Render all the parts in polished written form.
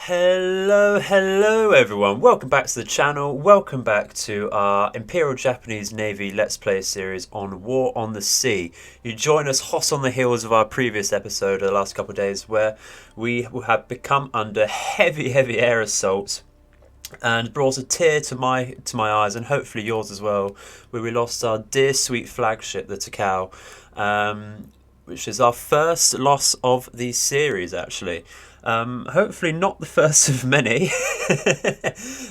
Hello everyone, welcome back to the channel, welcome back to our Imperial Japanese Navy Let's Play series on War on the Sea. You join us hot on the heels of our previous episode of the last couple of days where we have become under heavy air assault and brought a tear to my eyes and hopefully yours as well, where we lost our dear sweet flagship, the Takao, which is our first loss of the series actually. Hopefully not the first of many.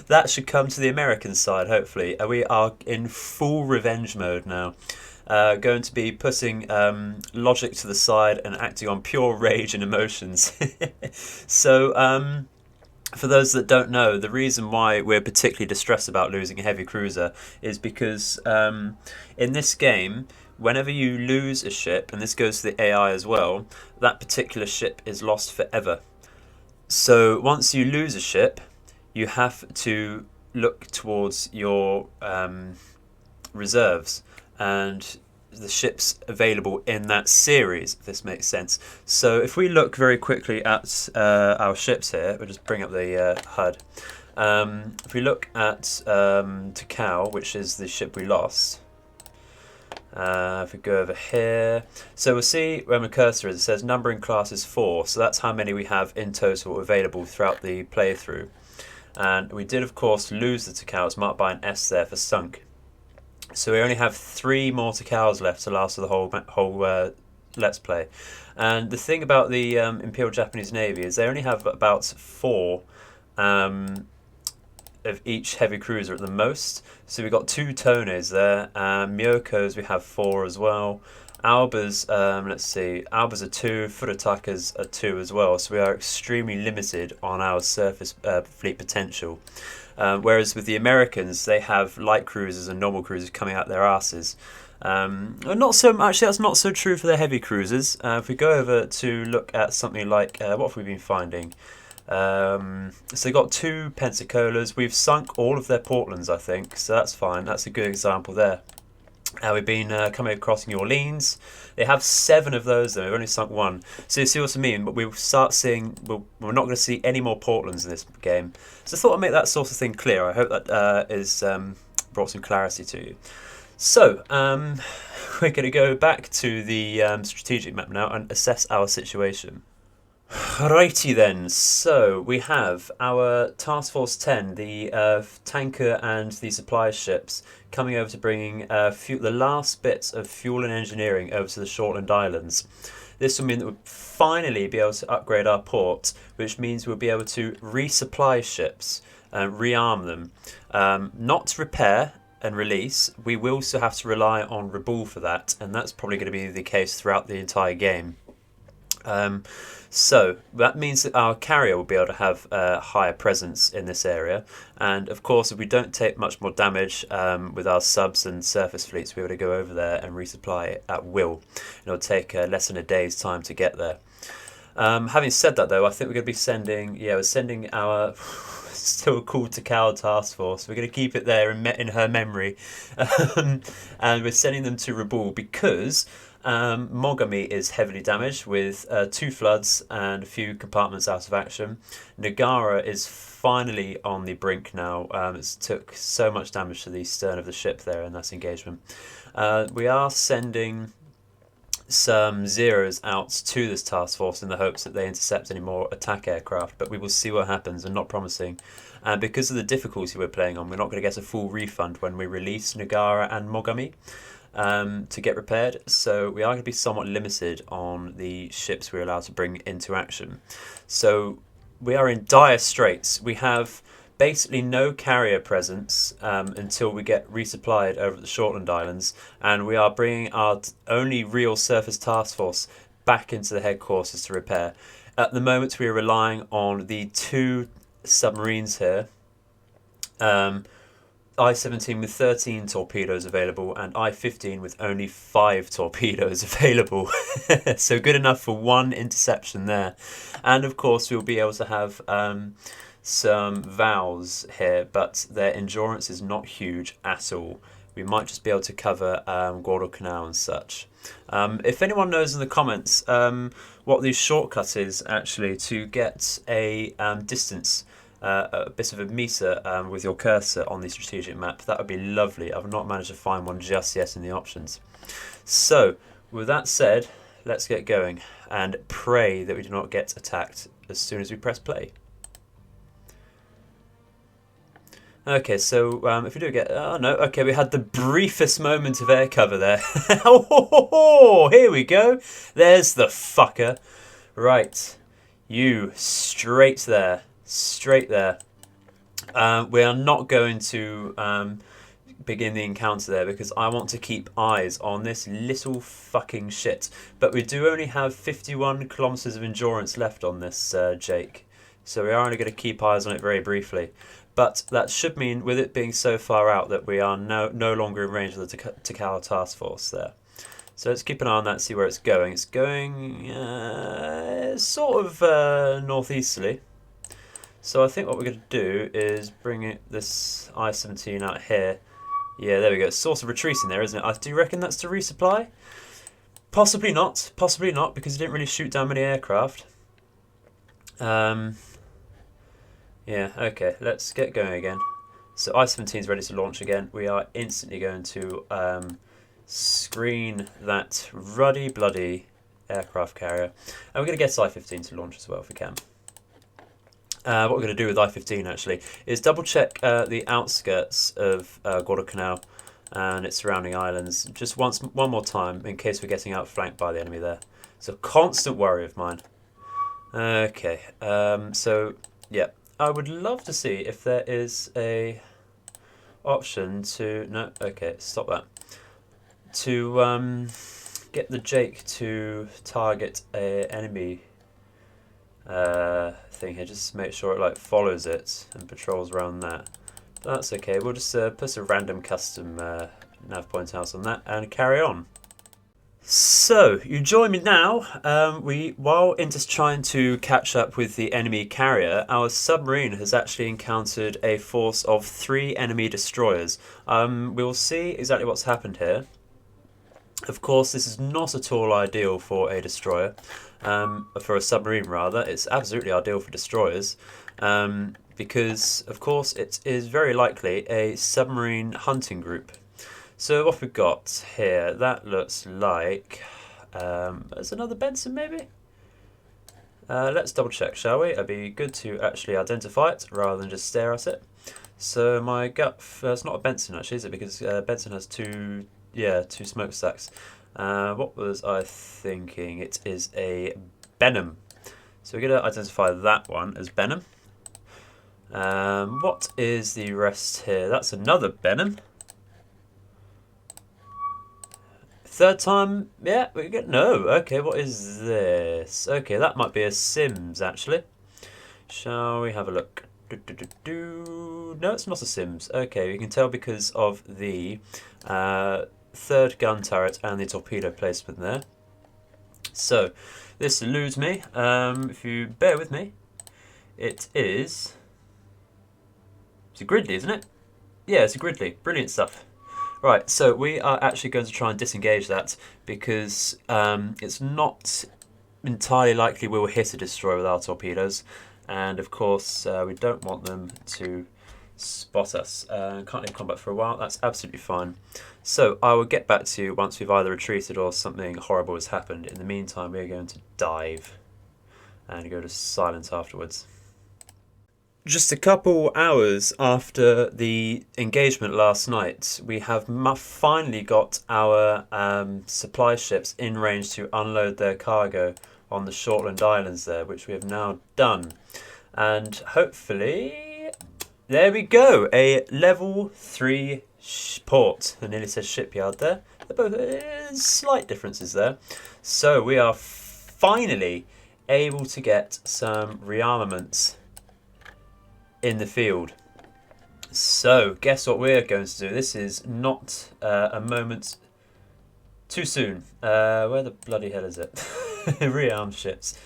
That should come to the American side, hopefully. We are in full revenge mode now. Going to be putting logic to the side and acting on pure rage and emotions. So, for those that don't know, the reason why we're particularly distressed about losing a heavy cruiser is because in this game, whenever you lose a ship, and this goes to the AI as well, that particular ship is lost forever. So once you lose a ship, you have to look towards your reserves and the ships available in that series, if this makes sense. So if we look very quickly at our ships here, we'll just bring up the HUD. If we look at Takao, which is the ship we lost, if we go over here, so we'll see where my cursor is, it says numbering class is 4, so that's how many we have in total available throughout the playthrough. And we did of course lose the Takao, it's marked by an S there for sunk. So we only have 3 more Takaos left to last for the whole Let's Play. And the thing about the Imperial Japanese Navy is they only have about 4 of each heavy cruiser at the most. So we've got 2 Tones there, Myoko's we have 4 as well. Alba's, let's see, Alba's are 2, Furutakas are 2 as well. So we are extremely limited on our surface fleet potential. Whereas with the Americans, they have light cruisers and normal cruisers coming out their asses. Not so actually, that's not so true for their heavy cruisers. If we go over to look at something like what have we been finding? So they've got 2 Pensacola's. We've sunk all of their Portlands, I think, so that's fine. That's a good example there. We've been coming across New Orleans. They have 7 of those though. We've only sunk 1. So you see what I mean? But we'll start seeing. We're not going to see any more Portlands in this game. So I thought I'd make that sort of thing clear. I hope that is brought some clarity to you. So we're going to go back to the strategic map now and assess our situation. Righty then, so we have our Task Force 10, the tanker and the supply ships, coming over to bringing the last bits of fuel and engineering over to the Shortland Islands. This will mean that we'll finally be able to upgrade our port, which means we'll be able to resupply ships and rearm them. Not repair and release, we will still have to rely on Rebaul for that, and that's probably going to be the case throughout the entire game. So that means that our carrier will be able to have a higher presence in this area, and of course if we don't take much more damage with our subs and surface fleets, we'll be able to go over there and resupply it at will. It'll take less than a day's time to get there. Having said that though, I think we're going to be sending, we're sending our still called Takao Task Force. We're going to keep it there in her memory, and we're sending them to Rebaul because Mogami is heavily damaged with 2 floods and a few compartments out of action. Nagara is finally on the brink now. It took so much damage to the stern of the ship there in that engagement. We are sending some Zeros out to this task force in the hopes that they intercept any more attack aircraft, but we will see what happens. I'm not promising. And because of the difficulty we're playing on, we're not going to get a full refund when we release Nagara and Mogami to get repaired, so we are going to be somewhat limited on the ships we're allowed to bring into action. So we are in dire straits. We have basically no carrier presence until we get resupplied over at the Shortland Islands, and we are bringing our only real surface task force back into the headquarters to repair. At the moment we are relying on the 2 submarines here, I-17 with 13 torpedoes available and I-15 with only 5 torpedoes available. So good enough for 1 interception there. And of course we'll be able to have some Vows here, but their endurance is not huge at all. we might just be able to cover Guadalcanal and such. If anyone knows in the comments what the shortcut is actually to get a distance, a bit of a meter with your cursor on the strategic map, that would be lovely. I've not managed to find one just yet in the options. So, with that said, let's get going and pray that we do not get attacked as soon as we press play. Okay, so if we do get... Oh, no. Okay, we had the briefest moment of air cover there. Oh, here we go. There's the fucker. Right. You, straight there. Straight there. We are not going to begin the encounter there because I want to keep eyes on this little fucking shit. But we do only have 51 kilometers of endurance left on this, Jake. So we are only going to keep eyes on it very briefly. But that should mean, with it being so far out, that we are no longer in range of the Takao Task Force there. So let's keep an eye on that, see where it's going. It's going sort of northeasterly. So I think what we're going to do is bring this I-17 out here. Yeah, there we go. It's sort of retreating there, isn't it? I do reckon that's to resupply. Possibly not, because it didn't really shoot down many aircraft. Yeah, okay, let's get going again. So I-17 is ready to launch again. We are instantly going to screen that ruddy bloody aircraft carrier. And we're going to get I-15 to launch as well if we can. What we're going to do with I-15 actually is double check the outskirts of Guadalcanal and its surrounding islands just one more time in case we're getting outflanked by the enemy there. It's a constant worry of mine. Okay, so yeah. I would love to see if there is a option to... No, okay, stop that. To get the Jake to target a enemy thing here. Just make sure it like follows it and patrols around that. But that's okay. We'll just put a random custom nav point house on that and carry on. So, you join me now. While Inter's trying to catch up with the enemy carrier, our submarine has actually encountered a force of 3 enemy destroyers. We will see exactly what's happened here. Of course, this is not at all ideal for a destroyer, for a submarine rather. It's absolutely ideal for destroyers, because, of course, it is very likely a submarine hunting group. So what we've got here, that looks like, there's another Benson maybe? Let's double check, shall we? It'd be good to actually identify it rather than just stare at it. So my gut, it's not a Benson actually, is it? Because Benson has two smokestacks. What was I thinking? It is a Benham. So we're going to identify that one as Benham. What is the rest here? That's another Benham. Third time, yeah, we get no. Okay, what is this? Okay, that might be a Sims actually. Shall we have a look? No, it's not a Sims. Okay, you can tell because of the third gun turret and the torpedo placement there. So this eludes me. If you bear with me, it's a Gridley, isn't it? Yeah, it's a Gridley. Brilliant stuff. Right, so we are actually going to try and disengage that because it's not entirely likely we will hit a destroyer with our torpedoes, and of course we don't want them to spot us. Can't leave combat for a while, that's absolutely fine. So I will get back to you once we've either retreated or something horrible has happened. In the meantime, we are going to dive and go to silence afterwards. Just a couple hours after the engagement last night, we have finally got our supply ships in range to unload their cargo on the Shortland Islands there, which we have now done. And hopefully, there we go, a level 3 port. I nearly said shipyard there. They're both slight differences there. So we are finally able to get some rearmaments in the field. So guess what we're going to do. This is not a moment too soon. Where the bloody hell is it? Rearm ships.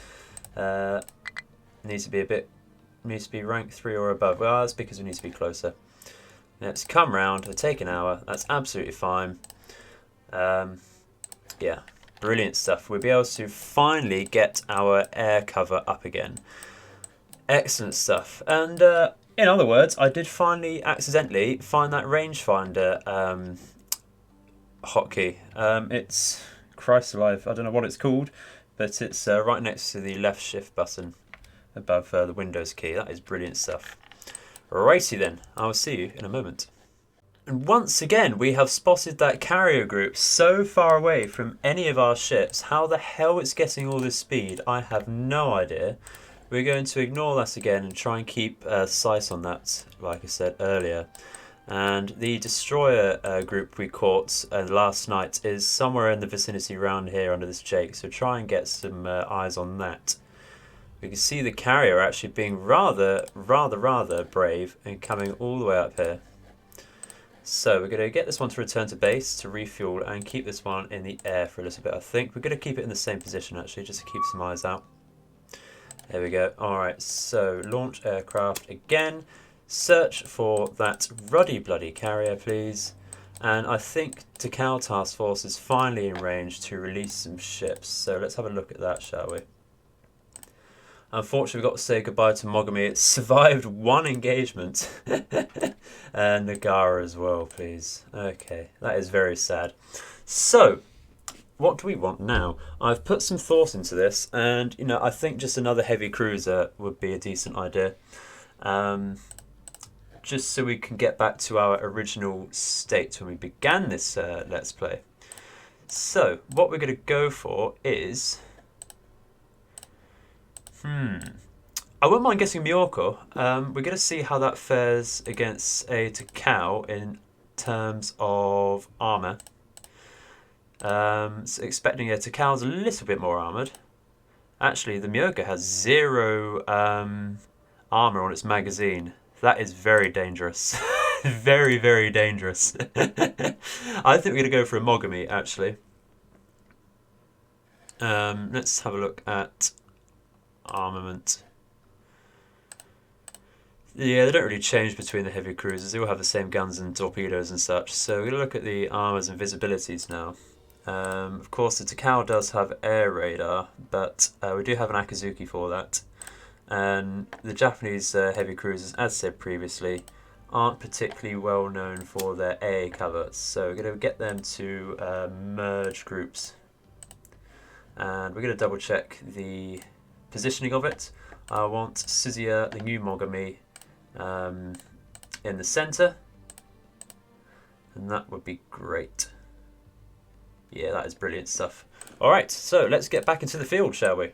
Needs to be rank 3 or above. Well, that's because we need to be closer. Let's come round. It'll take an hour. That's absolutely fine. Yeah, brilliant stuff. We'll be able to finally get our air cover up again. Excellent stuff. And in other words, I did finally accidentally find that rangefinder hotkey. It's Christ alive. I don't know what it's called, but it's right next to the left shift button above the Windows key. That is brilliant stuff. Righty then, I'll see you in a moment. And once again, we have spotted that carrier group so far away from any of our ships. How the hell it's getting all this speed, I have no idea. We're going to ignore that again and try and keep sight on that, like I said earlier. And the destroyer group we caught last night is somewhere in the vicinity around here under this Jake, so try and get some eyes on that. We can see the carrier actually being rather brave and coming all the way up here. So we're going to get this one to return to base to refuel and keep this one in the air for a little bit. I think we're going to keep it in the same position actually, just to keep some eyes out. There we go. Alright, so launch aircraft again. Search for that ruddy bloody carrier, please. And I think Takao Task Force is finally in range to release some ships. So let's have a look at that, shall we? Unfortunately, we've got to say goodbye to Mogami. It survived one engagement. And Nagara as well, please. Okay, that is very sad. So, what do we want now? I've put some thought into this, and you know, I think just another heavy cruiser would be a decent idea. Just so we can get back to our original state when we began this Let's Play. So, what we're going to go for is... I wouldn't mind getting Miyoko. We're going to see how that fares against a Takao in terms of armour. So expecting a Takao's a little bit more armoured. Actually, the Miyoko has 0 armour on its magazine. That is very dangerous. Very, very dangerous. I think we're going to go for a Mogami, actually. Let's have a look at armament. Yeah, they don't really change between the heavy cruisers. They all have the same guns and torpedoes and such. So we're going to look at the armours and visibilities now. Of course, the Takao does have air radar, but we do have an Akazuki for that. And the Japanese heavy cruisers, as said previously, aren't particularly well known for their AA cover. So we're going to get them to merge groups. And we're going to double check the positioning of it. I want Suzuya, the new Mogami, in the centre, and that would be great. Yeah, that is brilliant stuff. Alright, so let's get back into the field, shall we?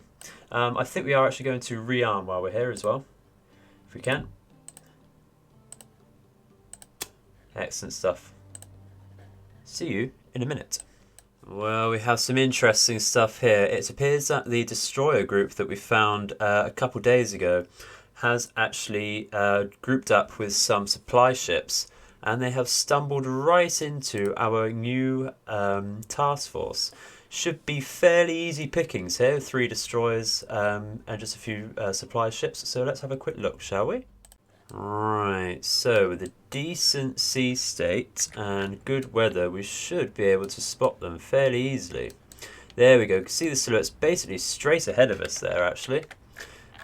I think we are actually going to rearm while we're here as well, if we can. Excellent stuff. See you in a minute. Well, we have some interesting stuff here. It appears that the destroyer group that we found a couple days ago has actually grouped up with some supply ships, and they have stumbled right into our new task force. Should be fairly easy pickings here, 3 destroyers and just a few supply ships. So let's have a quick look, shall we? Right, so with a decent sea state and good weather, we should be able to spot them fairly easily. There we go. You can see the silhouette's basically straight ahead of us there, actually.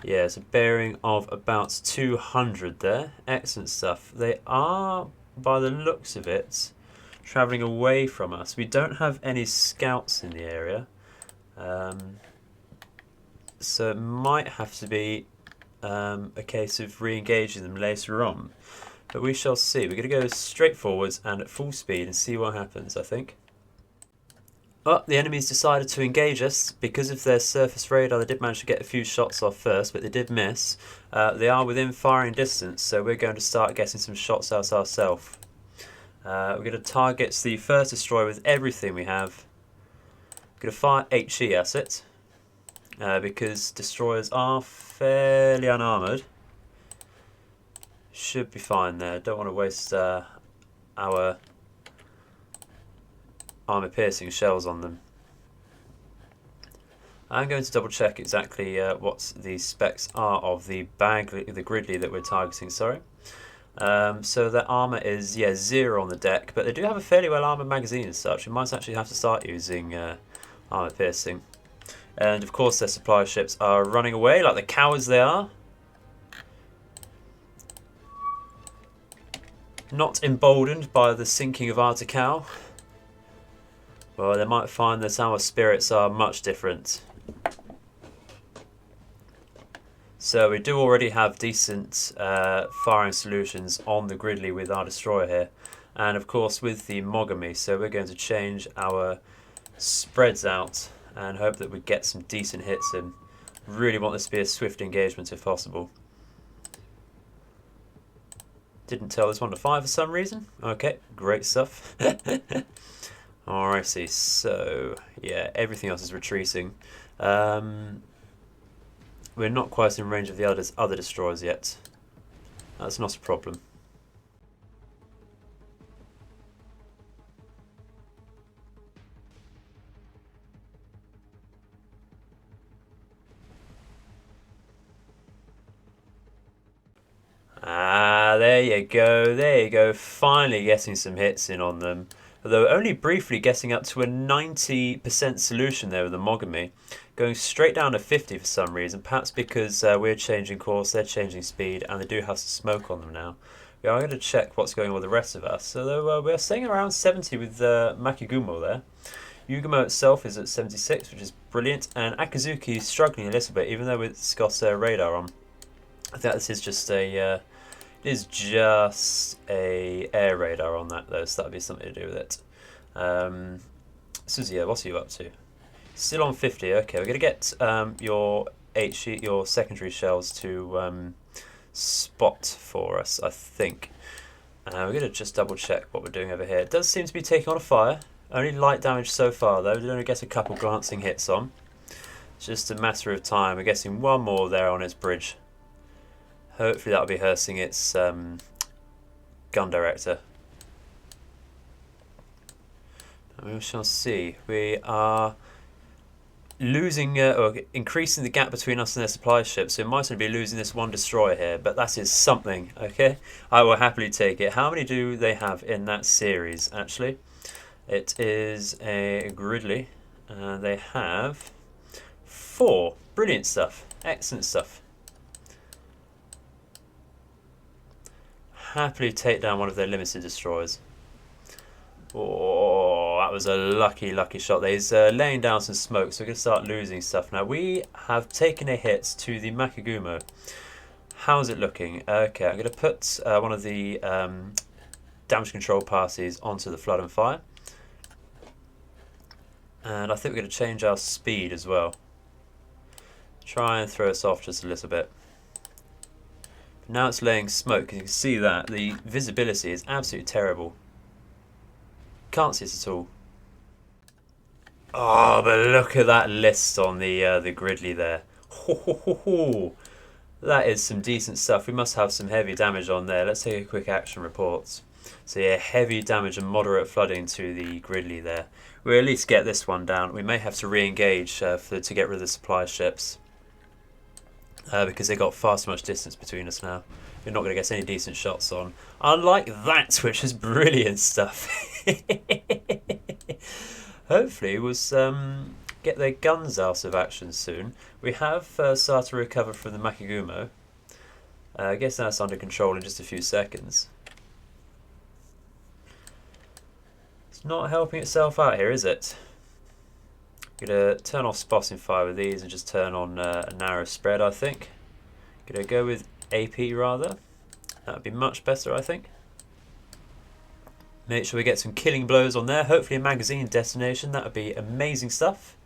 Yeah, it's a bearing of about 200 there. Excellent stuff. They are, by the looks of it, travelling away from us. We don't have any scouts in the area, so it might have to be a case of re-engaging them later on. But we shall see. We're going to go straight forwards and at full speed and see what happens, I think. Oh, the enemies decided to engage us. Because of their surface radar, they did manage to get a few shots off first, but they did miss. They are within firing distance, so we're going to start getting some shots out ourselves. We're going to target the first destroyer with everything we have. We're going to fire HE at it, because destroyers are fairly unarmoured. Should be fine there. Don't want to waste our armour-piercing shells on them. I'm going to double check exactly what the specs are of the Gridley that we're targeting. Sorry, So their armour is, yeah, 0 on the deck, but they do have a fairly well armoured magazine as such. We might actually have to start using armour piercing. And of course their supply ships are running away like the cowards they are. Not emboldened by the sinking of our Takao. Well, they might find that our spirits are much different. So we do already have decent firing solutions on the Gridley with our destroyer here. And of course with the Mogami, so we're going to change our spreads out and hope that we get some decent hits in. Really want this to be a swift engagement if possible. Didn't tell this one to fire for some reason. Okay, great stuff. Alrighty, so yeah, everything else is retreating. We're not quite in range of the other destroyers yet. That's not a problem. Ah, there you go, there you go. Finally getting some hits in on them. Although only briefly getting up to a 90% solution there with the Mogami. Going straight down to 50 for some reason. Perhaps because we're changing course, they're changing speed, and they do have some smoke on them now. We are going to check what's going on with the rest of us. So we're staying around 70 with Makigumo there. Yugumo itself is at 76, which is brilliant. And Akazuki is struggling a little bit, even though it's got radar on. I think this is just a... It is just a air radar on that though, so that'll be something to do with it. Suzuya, what are you up to? Still on 50. Okay, we're gonna get your secondary shells to spot for us, I think. We're gonna just double check what we're doing over here. It does seem to be taking on a fire. Only light damage so far though. We're gonna get a couple glancing hits on. It's just a matter of time. We're getting one more there on its bridge. Hopefully that'll be hurting its gun director. We shall see. We are losing or increasing the gap between us and their supply ships, so we might be losing this one destroyer here, but that is something, okay? I will happily take it. How many do they have in that series, actually? It is a Gridley, and they have 4. Brilliant stuff. Excellent stuff. Happily take down one of their limited destroyers. Oh, that was a lucky shot there. He's laying down some smoke, so we're going to start losing stuff now. We have taken a hit to the Makigumo. How's it looking? Okay, I'm going to put one of the damage control passes onto the Flood and Fire. And I think we're going to change our speed as well. Try and throw us off just a little bit. Now it's laying smoke. You can see that the visibility is absolutely terrible. Can't see it at all. Oh, but look at that list on the Gridley there. Ho, ho, ho, ho. That is some decent stuff. We must have some heavy damage on there. Let's take a quick action report. So yeah, heavy damage and moderate flooding to the Gridley there. We'll at least get this one down. We may have to re-engage to get rid of the supply ships. Because they got far too much distance between us now. We're not going to get any decent shots on. Unlike that, which is brilliant stuff. Hopefully we'll get their guns out of action soon. We have started to recover from the Makigumo. I guess that's under control in just a few seconds. It's not helping itself out here, is it? Gonna turn off spotting fire with these and just turn on a narrow spread, I think. Gonna go with AP rather. That would be much better, I think. Make sure we get some killing blows on there. Hopefully a magazine detonation. That would be amazing stuff.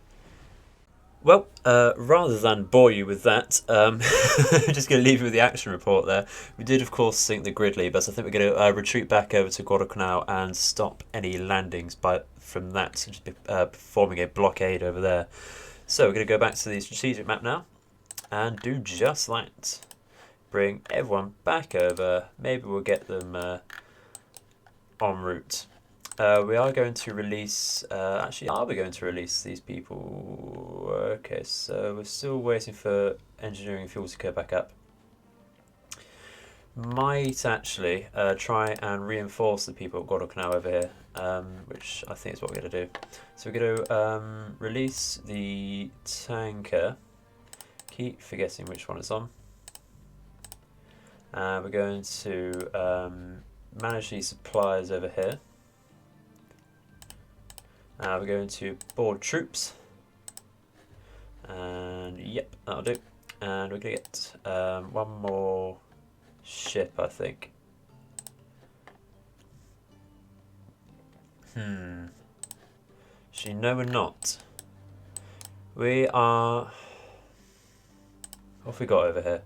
Well, rather than bore you with that, I'm just going to leave you with the action report there. We did, of course, sink the Gridley, but I think we're going to retreat back over to Guadalcanal and stop any landings from that, so just be performing a blockade over there. So we're going to go back to the strategic map now and do just that. Bring everyone back over. Maybe we'll get them en route. We are going to release, actually are we going to release these people? Okay, so we're still waiting for engineering and fuel to go back up. might actually try and reinforce the people at Guadalcanal over here, which I think is what we're going to do. So we're going to release the tanker. Keep forgetting which one it's on. We're going to manage these supplies over here. We're going to board troops. And yep, that'll do. And we're going to get one more ship, I think. Actually, no, we're not. We are... What have we got over here?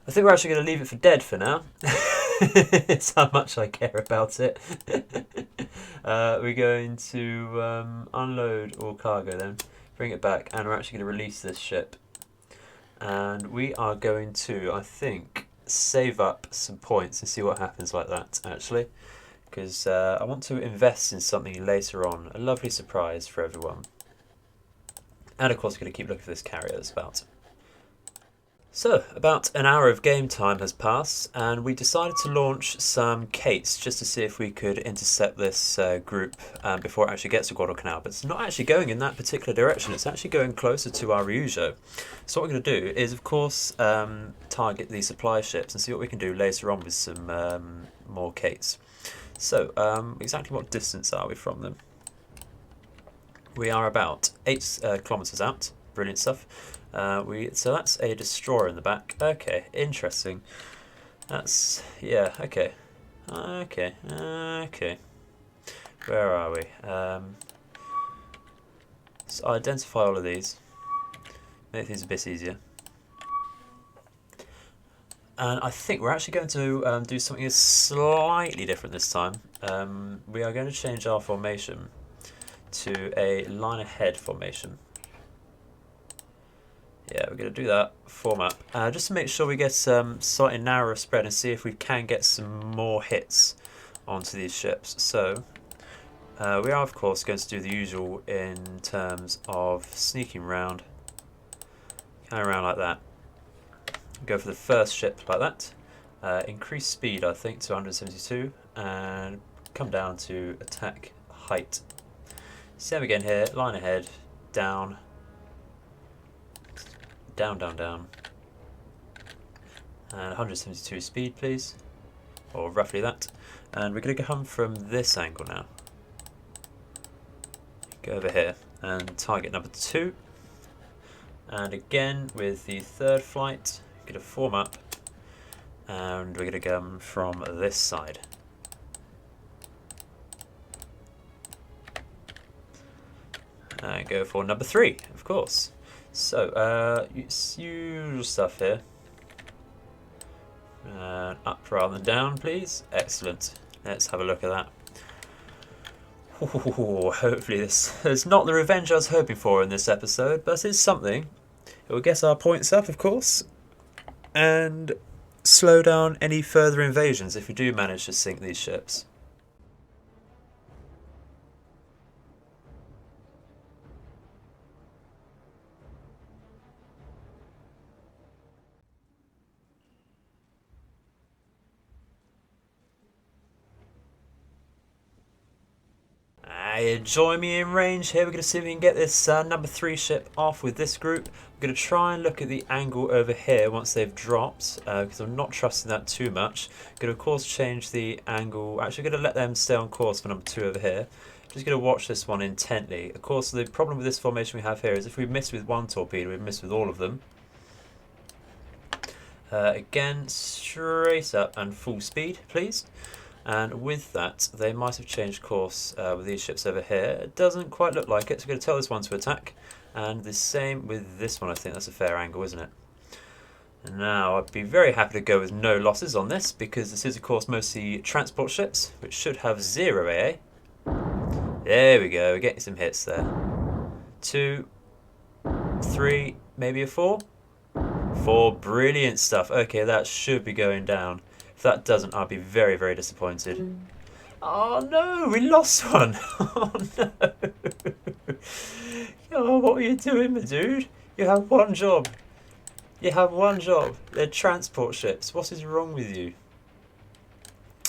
I think we're actually going to leave it for dead for now. It's how much I care about it. We're going to unload all cargo then, bring it back, and we're actually going to release this ship. And we are going to, I think, save up some points and see what happens like that, actually. Because I want to invest in something later on. A lovely surprise for everyone. And of course, we're going to keep looking for this carrier that's about. So, about an hour of game time has passed, and we decided to launch some Kates just to see if we could intercept this group before it actually gets to Guadalcanal. But it's not actually going in that particular direction, it's actually going closer to our Rebaul. So what we're going to do is, of course, target these supply ships and see what we can do later on with some more Kates. So, exactly what distance are we from them? We are about 8 kilometres out. Brilliant stuff. So that's a destroyer in the back. Okay, interesting. That's, yeah, okay. Okay. Where are we? So identify all of these. Make things a bit easier. And I think we're actually going to do something slightly different this time. We are going to change our formation to a line ahead formation. Yeah, we're going to do that, form up, just to make sure we get slightly narrower spread and see if we can get some more hits onto these ships. So, we are of course going to do the usual in terms of sneaking round, kind of around like that. Go for the first ship like that, increase speed I think to 172 and come down to attack height. Same again here, line ahead, down. Down. And 172 speed, please. Or roughly that. And we're going to come from this angle now. Go over here and target number 2. And again, with the third flight, we're going to form up. And we're going to come from this side. And go for number 3, of course. So, usual stuff here. Up rather than down, please. Excellent. Let's have a look at that. Ooh, hopefully this is not the revenge I was hoping for in this episode, but it's something. It will get our points up, of course, and slow down any further invasions if we do manage to sink these ships. Join me in range here. We're going to see if we can get this number 3 ship off with this group. We're going to try and look at the angle over here once they've dropped, because I'm not trusting that too much. Going to of course change the angle. Actually going to let them stay on course for number 2 over here. Just going to watch this one intently. Of course the problem with this formation we have here is if we miss with one torpedo, we miss with all of them. Again, straight up and full speed, please. And with that, they might have changed course with these ships over here. It doesn't quite look like it, so we're going to tell this one to attack. And the same with this one, I think that's a fair angle, isn't it? And now, I'd be very happy to go with no losses on this, because this is, of course, mostly transport ships, which should have 0 AA. There we go, we're getting some hits there. 2, 3, maybe a 4? 4, brilliant stuff. Okay, that should be going down. If that doesn't, I'll be very, very disappointed. Oh no, we lost one. Oh no. Oh, what are you doing, my dude? You have one job. You have one job. They're transport ships. What is wrong with you?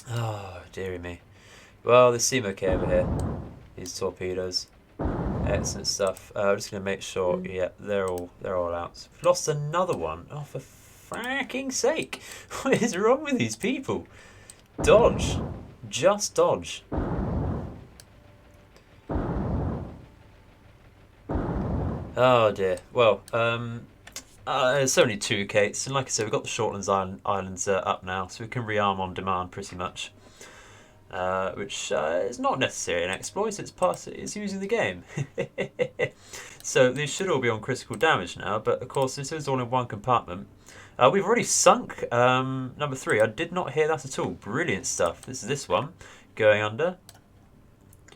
Oh, dearie me. Well, they seem okay over here. These torpedoes. Excellent stuff. I'm just going to make sure. Yeah, they're all out. We've lost another one. Oh, for fracking sake! What is wrong with these people? Dodge. Just dodge. Oh dear. Well, it's only 2 Kates, and like I said, we've got the Shortlands Islands up now, so we can rearm on demand pretty much. Which is not necessarily an exploit, it's using the game. So these should all be on critical damage now, but of course this is all in one compartment. We've already sunk number 3. I did not hear that at all. Brilliant stuff. This is this one going under.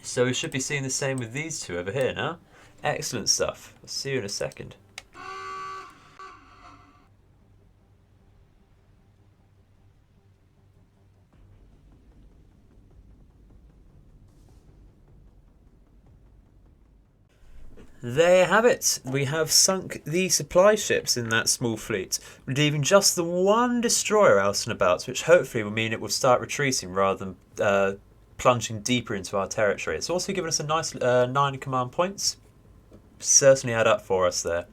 So we should be seeing the same with these two over here now. Excellent stuff. I'll see you in a second. There you have it. We have sunk the supply ships in that small fleet, leaving just the one destroyer out and about, which hopefully will mean it will start retreating rather than plunging deeper into our territory. It's also given us a nice 9 command points. Certainly add up for us there.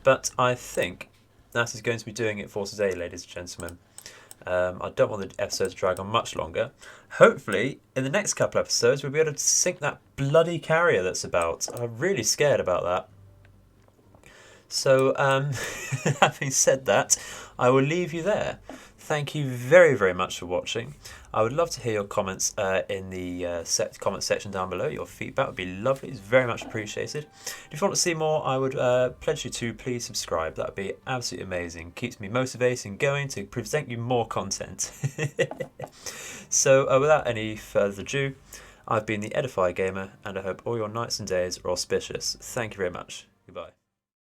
But I think that is going to be doing it for today, ladies and gentlemen. I don't want the episode to drag on much longer. Hopefully, in the next couple episodes, we'll be able to sink that bloody carrier that's about. I'm really scared about that. So, having said that, I will leave you there. Thank you very, very much for watching. I would love to hear your comments in the comment section down below. Your feedback would be lovely. It's very much appreciated. If you want to see more, I would pledge you to please subscribe. That would be absolutely amazing. Keeps me motivated and going to present you more content. So without any further ado, I've been the Edified Gamer, and I hope all your nights and days are auspicious. Thank you very much. Goodbye.